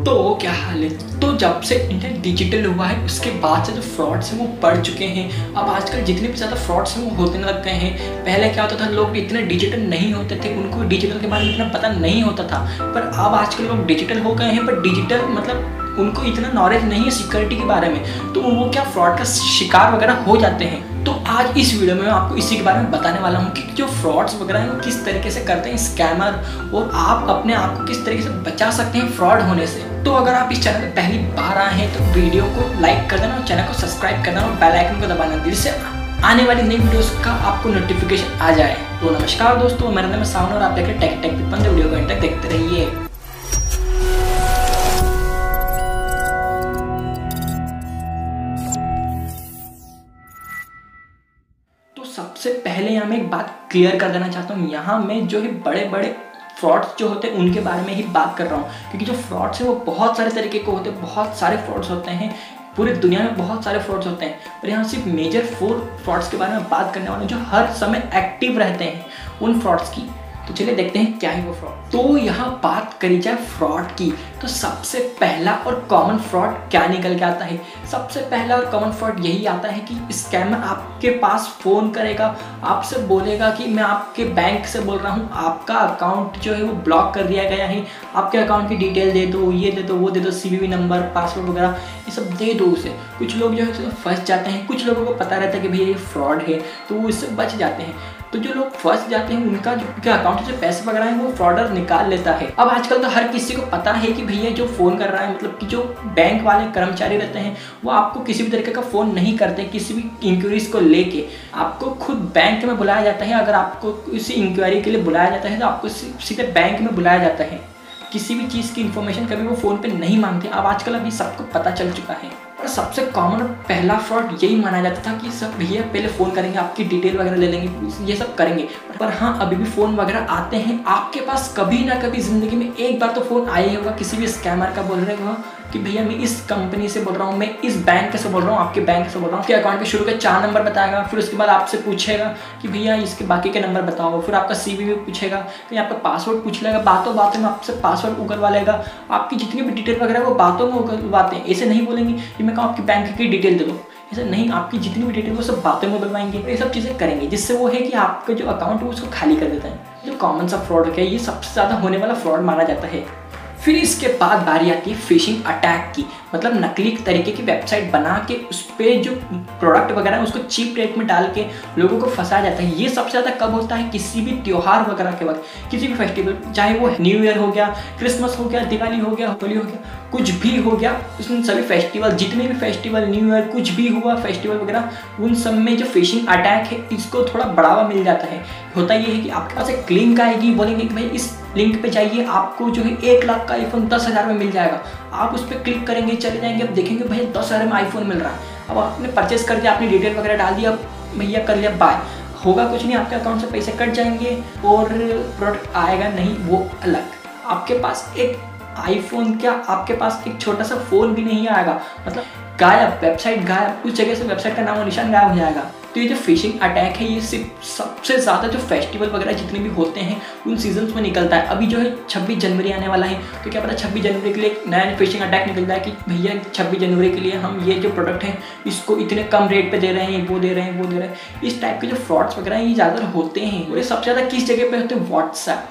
तो क्या हाल है। तो जब से इंडिया डिजिटल हुआ है उसके बाद से जो फ्रॉड्स हैं वो बढ़ चुके हैं। अब आजकल जितने भी ज़्यादा फ्रॉड्स हैं वो होने लग गए हैं। पहले क्या होता था, लोग इतने डिजिटल नहीं होते थे, उनको डिजिटल के बारे में इतना पता नहीं होता था। पर अब आजकल लोग डिजिटल हो गए हैं, पर डिजिटल मतलब उनको इतना नॉलेज नहीं है सिक्योरिटी के बारे में, तो वो क्या फ्रॉड का शिकार वगैरह हो जाते हैं। तो आज इस वीडियो में मैं आपको इसी के बारे में बताने वाला हूँ कि जो फ्रॉड्स वगैरह हैं वो किस तरीके से करते हैं स्कैमर, और आप अपने आप को किस तरीके से बचा सकते हैं फ्रॉड होने से। तो अगर आप इस चैनल पर पहली बार आए हैं तो वीडियो को लाइक कर देना और चैनल को सब्सक्राइब कर देना और बेल आइकन को दबाना, जिससे आने वाली नई वीडियोस का आपको नोटिफिकेशन आ जाए। तो नमस्कार दोस्तों, मेरा नाम है सावन और आप देख रहे हैं टेक विद, वीडियो को एंड तक देखते रहिए। सबसे पहले यहाँ मैं एक बात क्लियर कर देना चाहता हूँ, यहाँ मैं जो है बड़े बड़े फ्रॉड्स जो होते हैं उनके बारे में ही बात कर रहा हूँ, क्योंकि जो फ्रॉड्स हैं वो बहुत सारे तरीके के होते हैं, बहुत सारे फ्रॉड्स होते हैं, पूरी दुनिया में बहुत सारे फ्रॉड्स होते हैं। पर यहाँ सिर्फ मेजर 4 फ्रॉड्स के बारे में बात करने वाले जो हर समय एक्टिव रहते हैं उन फ्रॉड्स की। तो चलिए देखते हैं क्या है वो फ्रॉड। तो यहाँ बात करी जाए फ्रॉड की, तो सबसे पहला और कॉमन फ्रॉड क्या निकल के आता है। सबसे पहला और कॉमन फ्रॉड यही आता है कि स्कैमर आपके पास फ़ोन करेगा, आपसे बोलेगा कि मैं आपके बैंक से बोल रहा हूँ, आपका अकाउंट जो है वो ब्लॉक कर दिया गया है, आपके अकाउंट की डिटेल दे दो, ये दे दो, वो दे दो, CVV नंबर, पासवर्ड वगैरह ये सब दे दो उसे। कुछ लोग जो है फंस जाते हैं, कुछ लोगों को पता रहता है कि भैया ये फ्रॉड है तो वो इससे बच जाते हैं। तो जो लोग फंस जाते हैं उनका जो अकाउंट से पैसे वगैरह हैं वो फ्रॉडर निकाल लेता है। अब आजकल तो हर किसी को पता है कि भैया जो फ़ोन कर रहा है, मतलब कि जो बैंक वाले कर्मचारी रहते हैं वो आपको किसी भी तरीके का फ़ोन नहीं करते। किसी भी इंक्वायरीज को लेके आपको खुद बैंक में बुलाया जाता है। अगर आपको किसी इंक्वायरी के लिए बुलाया जाता है तो आपको सीधे बैंक में बुलाया जाता है। किसी भी चीज़ की इन्फॉर्मेशन कभी वो फ़ोन पे नहीं मांगते। अब आजकल अभी सबको पता चल चुका है। और सबसे कॉमन और पहला फ्रॉड यही माना जाता था कि सब भैया पहले फ़ोन करेंगे, आपकी डिटेल वगैरह ले लेंगे, ये सब करेंगे। पर हाँ, अभी भी फ़ोन वगैरह आते हैं आपके पास। कभी ना कभी ज़िंदगी में एक बार तो फ़ोन आया ही होगा किसी भी स्कैमर का, बोल रहे हो कि भैया मैं इस कंपनी से बोल रहा हूँ, मैं इस बैंक से बोल रहा हूँ, आपके बैंक से बोल रहा हूँ। आपके अकाउंट के शुरू के 4 नंबर बताएगा, फिर उसके बाद आपसे पूछेगा कि भैया इसके बाकी के नंबर बताओ, फिर आपका CVV पूछेगा, फिर आपका पासवर्ड पूछ लेगा, बातों बातों में आपसे पासवर्ड उगलवा लेगा। आपकी जितनी भी डिटेल वगैरह वो बातों में उगलवाते हैं। ऐसे नहीं बोलेंगे कि मैं कहूँ आपकी बैंक की डिटेल दे दो, ऐसा नहीं, आपकी जितनी भी डिटेल वो सब बातों में उगलवाएंगे। ये सब चीज़ें करेंगे जिससे वो है कि आपका जो अकाउंट है उसको खाली कर देता है। जो कॉमन सा फ्रॉड है ये सबसे ज़्यादा होने वाला फ्रॉड माना जाता है। फिर इसके बाद बारी आती है फिशिंग अटैक की, मतलब नकली तरीके की वेबसाइट बना के उस पर जो प्रोडक्ट वगैरह है उसको चीप रेट में डाल के लोगों को फंसाया जाता है। ये सबसे ज़्यादा कब होता है, किसी भी त्यौहार वगैरह के वक्त, किसी भी फेस्टिवल, चाहे वो न्यू ईयर हो गया, क्रिसमस हो गया, दिवाली हो गया, होली हो गया, कुछ भी हो गया, उसमें सभी फेस्टिवल, जितने भी फेस्टिवल, न्यू ईयर, कुछ भी हुआ फेस्टिवल वगैरह, उन सब में जो फिशिंग अटैक है इसको थोड़ा बढ़ावा मिल जाता है। होता ये है कि आपके पास एक लिंक आएगी, बोलेंगे कि भाई इस लिंक पे जाइए, आपको जो है 1 लाख का आईफोन 10,000 में मिल जाएगा। आप उस पर क्लिक करेंगे, चले जाएंगे, अब देखेंगे भैया 10,000 में आईफोन मिल रहा है। अब आपने परचेस कर दिया, अपनी डिटेल वगैरह डाल दिया, भैया कर लिया, बाय। होगा कुछ नहीं, आपके अकाउंट से पैसे कट जाएंगे और प्रोडक्ट आएगा नहीं, वो अलग। आपके पास एक आईफोन क्या, आपके पास एक छोटा सा फ़ोन भी नहीं आएगा, मतलब गायब, वेबसाइट गायब, उस जगह से वेबसाइट का नाम और निशान गायब हो जाएगा। तो ये जो फिशिंग अटैक है ये सिर्फ सबसे ज़्यादा जो फेस्टिवल वगैरह जितने भी होते हैं उन सीजन्स में निकलता है। अभी जो है 26 जनवरी आने वाला है, तो क्या पता 26 जनवरी के लिए एक नया फिशिंग अटैक निकलता है कि भैया 26 जनवरी के लिए हम ये जो प्रोडक्ट है इसको इतने कम रेट पे दे रहे हैं, वो दे रहे हैं, वो दे रहे हैं। इस टाइप के जो फ्रॉड्स वगैरह ये ज़्यादातर होते हैं। और ये सबसे ज़्यादा किस जगह पे होते हैं,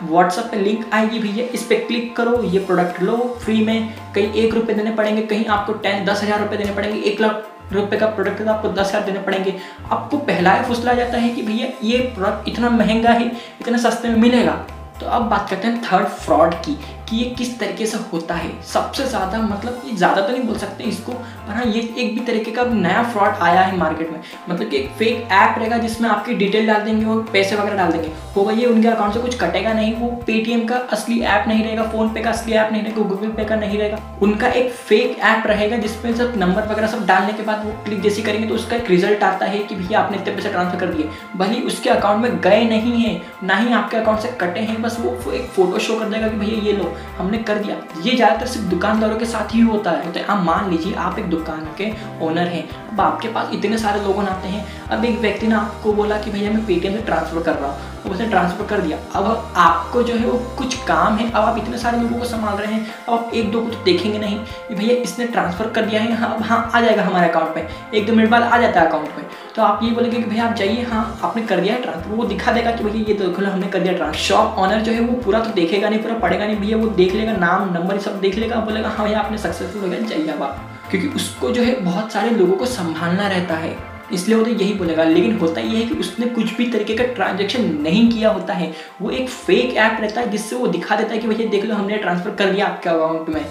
व्हाट्सएप पे लिंक आएगी, भैया इस पर क्लिक करो, ये प्रोडक्ट लो फ्री में। कहीं 1 रुपये देने पड़ेंगे, कहीं आपको 10,000 रुपये देने पड़ेंगे, 1 लाख रुपए का प्रोडक्ट है तो आपको 10,000 देने पड़ेंगे। आपको पहला फुसला जाता है कि भैया ये प्रोडक्ट इतना महंगा है, इतना सस्ते में मिलेगा। तो अब बात करते हैं थर्ड फ्रॉड की कि ये किस तरीके से होता है। सबसे ज़्यादा, मतलब ये ज़्यादा तो नहीं बोल सकते इसको, पर हाँ ये एक भी तरीके का नया फ्रॉड आया है मार्केट में। मतलब कि एक फेक ऐप रहेगा जिसमें आपकी डिटेल डाल देंगे और पैसे वगैरह डाल देंगे, होगा ये उनके अकाउंट से कुछ कटेगा नहीं। वो पेटीएम का असली ऐप नहीं रहेगा, फ़ोन पे का असली ऐप नहीं रहेगा, गूगल पे का नहीं रहेगा, उनका एक फेक ऐप रहेगा जिसमें सब नंबर वगैरह सब डालने के बाद वो क्लिक जैसे करेंगे तो उसका एक रिजल्ट आता है कि भैया आपने इतने पैसे ट्रांसफर कर दिए। भले उसके अकाउंट में गए नहीं है, ना ही आपके अकाउंट से कटे हैं, बस वो एक फोटो शो कर देगा कि भैया ये लो हमने कर दिया। ये ज़्यादातर सिर्फ दुकानदारों के साथ ही होता है। तो आप मान लीजिए आप एक दुकान के ओनर हैं, अब आपके पास इतने सारे लोग आते हैं। अब एक व्यक्ति ने आपको बोला कि भैया मैं पेटीएम से ट्रांसफ़र कर रहा हूँ, तो उसने ट्रांसफ़र कर दिया। अब आपको जो है वो कुछ काम है, अब आप इतने सारे लोगों को संभाल रहे हैं, अब आप एक दो को तो देखेंगे नहीं कि भैया इसने ट्रांसफ़र कर दिया है, हाँ अब हाँ आ जाएगा हमारे अकाउंट में, 1-2 मिनट बाद आ जाता है अकाउंट में। तो आप ये बोलेंगे कि भैया आप जाइए, हाँ आपने कर दिया है ट्रांसफ़र, वो दिखा देगा कि भैया ये देख लो हमने कर दिया ट्रांसफ़र। शॉप ऑनर जो है वो पूरा तो देखेगा नहीं, पूरा पढ़ेगा नहीं, भैया वो देख लेगा, नाम नंबर सब देख लेगा, बोलेगा हाँ भैया आपने सक्सेसफुल हो गया, जाइए अब आप। क्योंकि उसको जो है बहुत सारे लोगों को संभालना रहता है, इसलिए वो तो यही बोलेगा। लेकिन होता ये है कि उसने कुछ भी तरीके का ट्रांजैक्शन नहीं किया होता है, वो एक फेक ऐप रहता है जिससे वो दिखा देता है कि भैया देख लो हमने ट्रांसफ़र कर दिया आपके अकाउंट में।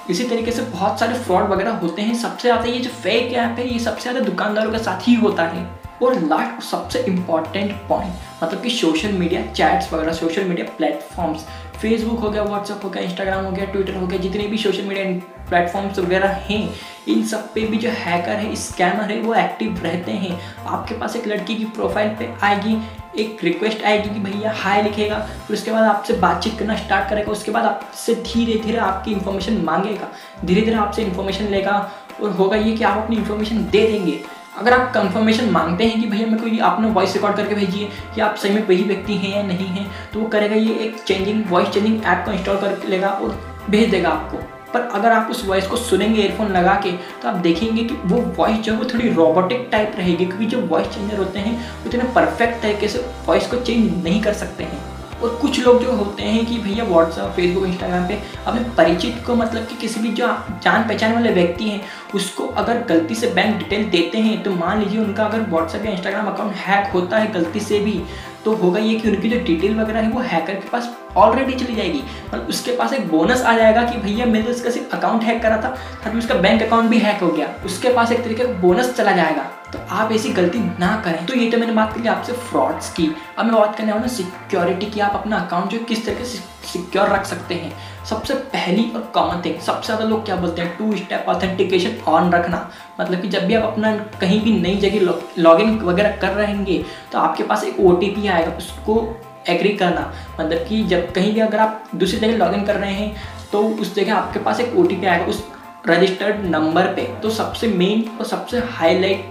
इसी तरीके से बहुत सारे फ्रॉड वगैरह होते हैं। सबसे ज़्यादा ये जो फेक ऐप है ये सबसे ज़्यादा दुकानदारों के साथ ही होता है। और लास्ट सबसे इम्पॉर्टेंट पॉइंट, मतलब कि सोशल मीडिया चैट्स वगैरह, सोशल मीडिया प्लेटफॉर्म्स, फेसबुक हो गया, व्हाट्सअप हो गया, इंस्टाग्राम हो गया, ट्विटर हो गया, जितने भी सोशल मीडिया प्लेटफॉर्म्स वगैरह हैं, इन सब पे भी जो हैकर है, स्कैमर है, वो एक्टिव रहते हैं। आपके पास एक लड़की की प्रोफाइल पे आएगी, एक रिक्वेस्ट आएगी कि भैया हाय लिखेगा, फिर उसके बाद आपसे बातचीत करना स्टार्ट करेगा, उसके बाद आपसे धीरे धीरे आपकी इन्फॉर्मेशन मांगेगा, धीरे धीरे आपसे इन्फॉर्मेशन लेगा, और होगा ये कि आप अपनी इन्फॉर्मेशन दे देंगे। अगर आप कंफर्मेशन मांगते हैं कि भैया मेरे को ये आपने वॉइस रिकॉर्ड करके भेजिए कि आप सही में वही व्यक्ति हैं या नहीं हैं, तो वो करेगा ये एक वॉइस चेंजिंग ऐप को इंस्टॉल कर लेगा और भेज देगा आपको। पर अगर आप उस वॉइस को सुनेंगे ईयरफोन लगा के, तो आप देखेंगे कि वो वॉइस जो है वो थोड़ी रोबोटिक टाइप रहेगी, क्योंकि जो वॉइस चेंजर होते हैं वो इतने परफेक्ट तरीके से वॉइस को चेंज नहीं कर सकते हैं। और कुछ लोग जो होते हैं कि भैया व्हाट्सअप, फेसबुक, इंस्टाग्राम पे अपने परिचित को, मतलब कि किसी भी जो जान पहचान वाले व्यक्ति हैं उसको अगर गलती से बैंक डिटेल देते हैं, तो मान लीजिए उनका अगर व्हाट्सअप या इंस्टाग्राम अकाउंट हैक होता है गलती से भी, तो होगा ये कि उनकी जो डिटेल वगैरह है वो हैकर के पास ऑलरेडी चली जाएगी, और उसके पास एक बोनस आ जाएगा कि भैया मैंने तो इसका सिर्फ अकाउंट हैक करा था, अभी उसका बैंक अकाउंट भी हैक हो गया, उसके पास एक तरीके का बोनस चला जाएगा। तो आप ऐसी गलती ना करें। तो ये तो मैंने बात करी आपसे फ्रॉड्स की। अब मैं बात करने वाला हूँ सिक्योरिटी की। आप अपना अकाउंट जो किस तरीके से सिक्योर रख सकते हैं। सबसे पहली और कॉमन थिंग, सबसे ज़्यादा लोग क्या बोलते हैं, 2 स्टेप ऑथेंटिकेशन ऑन रखना। मतलब कि जब भी आप अपना कहीं भी नई जगह लॉगिन वगैरह कर रहेंगे तो आपके पास एक OTP आएगा, उसको एग्री करना। मतलब कि जब कहीं भी अगर आप दूसरी जगह लॉगिन कर रहे हैं तो उस जगह आपके पास एक OTP आएगा उस रजिस्टर्ड नंबर पे। तो सबसे मेन और सबसे हाईलाइटेड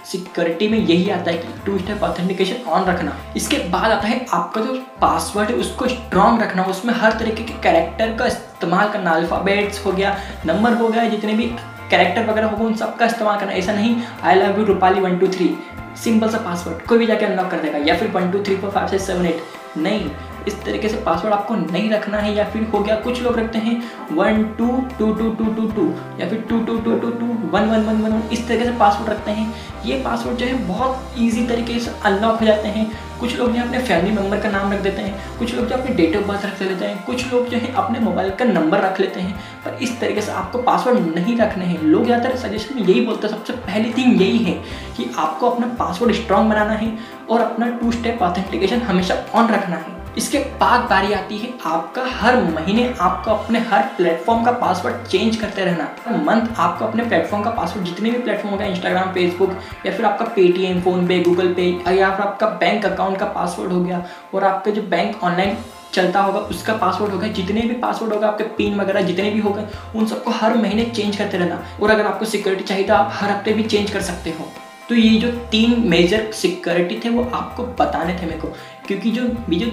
सिक्योरिटी में यही आता है कि 2 स्टेप ऑथेंटिकेशन ऑन रखना। इसके बाद आता है आपका जो पासवर्ड है उसको स्ट्रॉन्ग रखना, उसमें हर तरीके के कैरेक्टर का इस्तेमाल करना, अल्फ़ाबेट्स हो गया, नंबर हो गया, जितने भी कैरेक्टर वगैरह होगा उन सब का इस्तेमाल करना। ऐसा नहीं I love you Rupali 1 2 3 simple सा पासवर्ड कोई भी जाके अनलॉक कर देगा, या फिर 1 2 3 4 5 6 7 8 नहीं, इस तरीके से पासवर्ड आपको नहीं रखना है। या फिर हो गया कुछ लोग रखते हैं 1 2 2 2 2 2 2 या फिर 2 2 2 2 2 1 1 1 1 इस तरीके से पासवर्ड रखते हैं। ये पासवर्ड जो है बहुत ईजी तरीके से अनलॉक हो जाते हैं। कुछ लोग जो अपने फैमिली मेम्बर का नाम रख देते हैं, कुछ लोग जो अपने डेट ऑफ बर्थ रख लेते हैं, कुछ लोग जो है अपने मोबाइल का नंबर रख लेते हैं। पर इस तरीके से आपको पासवर्ड नहीं रखने हैं। लोग ज़्यादातर सजेशन में यही बोलते हैं, सबसे पहली थिंग यही है कि आपको अपना पासवर्ड स्ट्रॉन्ग बनाना है और अपना 2 स्टेप ऑथेंटिकेशन हमेशा ऑन रखना है। इसके बाद बारी आती है आपका हर महीने आपको अपने हर प्लेटफॉर्म का पासवर्ड चेंज करते रहना। हर मंथ आपको अपने प्लेटफॉर्म का पासवर्ड, जितने भी प्लेटफॉर्म होगा, इंस्टाग्राम, फेसबुक या फिर आपका पेटीएम, फ़ोनपे, गूगल पे, या फिर आपका बैंक अकाउंट का पासवर्ड हो गया और आपका जो बैंक ऑनलाइन चलता होगा उसका पासवर्ड होगा, जितने भी पासवर्ड होगा आपके पिन वगैरह जितने भी होंगे उन सबको हर महीने चेंज करते रहना। और अगर आपको सिक्योरिटी चाहिए तो आप हर हफ्ते भी चेंज कर सकते हो। तो ये जो 3 मेजर सिक्योरिटी थे वो आपको बताने थे मेरे को, क्योंकि जो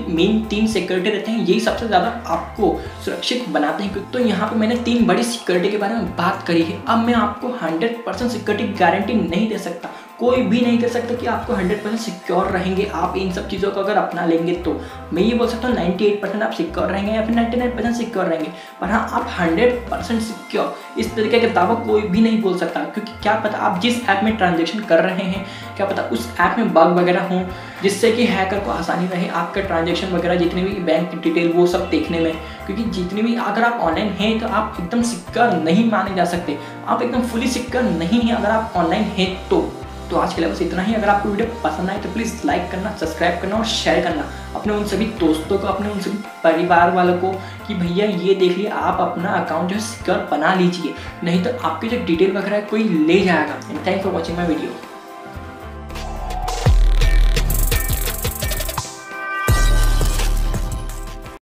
मेन 3 सिक्योरिटी रहते हैं यही सबसे ज़्यादा आपको सुरक्षित बनाते हैं। तो यहाँ पे मैंने 3 बड़ी सिक्योरिटी के बारे में बात करी है। अब मैं आपको 100% सिक्योरिटी गारंटी नहीं दे सकता, कोई भी नहीं दे सकता कि आपको 100% सिक्योर रहेंगे आप इन सब चीज़ों को अगर अपना लेंगे। तो मैं ये बोल सकता हूँ 98% आप सिक्योर रहेंगे या फिर 99% सिक्योर रहेंगे, पर हाँ आप 100% सिक्योर इस तरीके का दावा कोई भी नहीं बोल सकता। क्योंकि क्या पता आप जिस ऐप में ट्रांजेक्शन कर रहे हैं, क्या पता उस ऐप में बग वगैरह हों जिससे कि हैकर को आसानी रहे आपका ट्रांजेक्शन वगैरह जितने भी बैंक डिटेल वो सब देखने में। क्योंकि जितनी भी अगर आप ऑनलाइन हैं तो आप एकदम सिक्योर नहीं माने जा सकते, आप एकदम फुली सिक्योर नहीं हैं अगर आप ऑनलाइन हैं तो आज के लिए बस इतना ही। अगर आपको वीडियो पसंद आए तो प्लीज़ लाइक करना, सब्सक्राइब करना और शेयर करना अपने उन सभी दोस्तों को, अपने उन सभी परिवार वालों को कि भैया ये देख लिया आप अपना अकाउंट जो है सिक्योर बना लीजिए, नहीं तो आपकी जो डिटेल वगैरह कोई ले जाएगा। And thanks for watching my video.